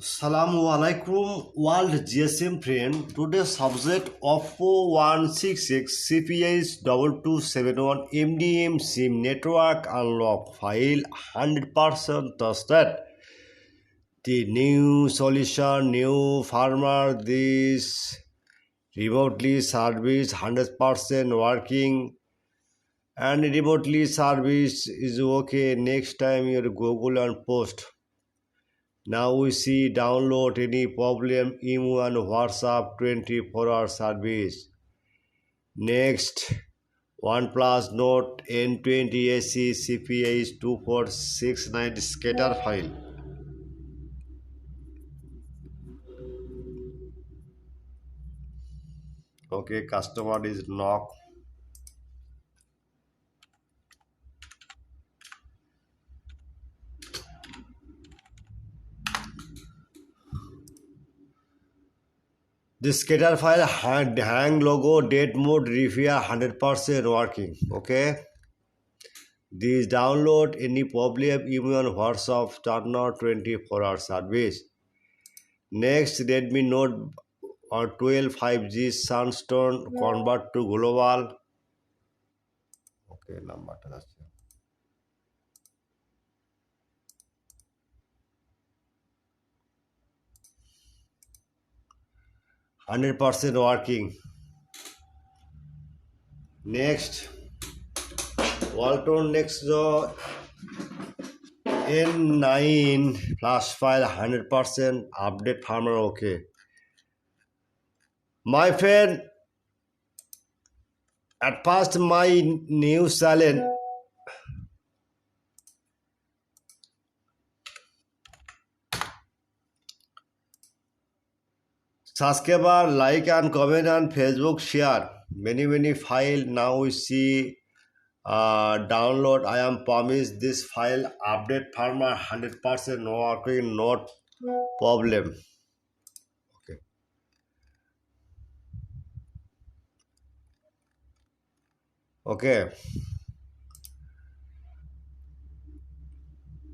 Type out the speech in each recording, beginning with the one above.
Assalamu alaikum world GSM friend. Today's subject Oppo 166 CPS 2271 MDM SIM network unlock file 100% trusted. The new solution, new farmer, this remotely service 100% working and remotely service is okay. Next time you Google and post. Now we see download any problem email and WhatsApp 24-hour service. Next, OnePlus Note N20 AC CPI 2469 scatter file. Okay, customer is knock. This scatter file hang logo date mode repair 100% working. Okay. This download any problem email WhatsApp turn on 24-hour service. Next, Redmi Note or 12 5G Sunstone convert to global. Okay, নাম্বারটা আছে 100% working. Next, Walton NEXG N9 flash file 100% update firmware okay. My friend, at first my new channel subscriber, like and comment and Facebook share. Many file now we see download. I am promised this file update firmware 100% working, not problem. Okay. Okay.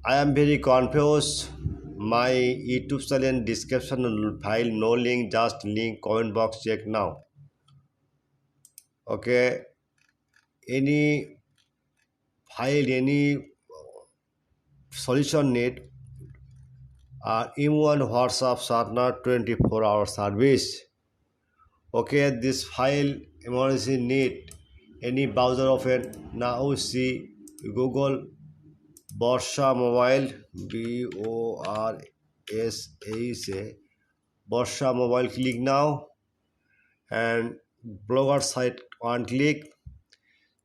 I am very confused. My YouTube channel description file no link, just link comment box check now. Okay. Any file, any solution need email and WhatsApp partner 24-hour service. Okay, this file emergency need any browser open. Now see Google Borsha mobile BORSA Borsha mobile, click now and blogger site one click.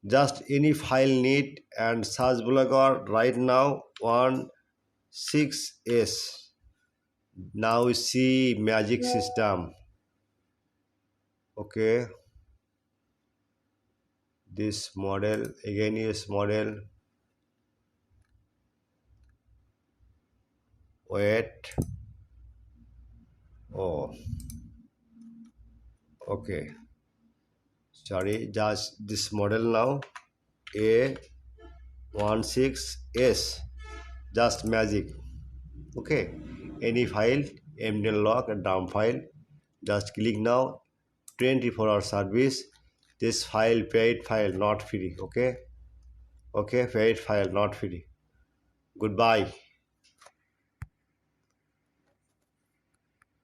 Just any file need and search blogger right now 16s. Now we see magic system. Okay, this model again is model. Wait. Oh, okay, sorry, just this model now A16s, just magic. Okay, any file mdl lock and dump file, just click now 24-hour service. This file paid file not free. Okay, paid file not free. Goodbye.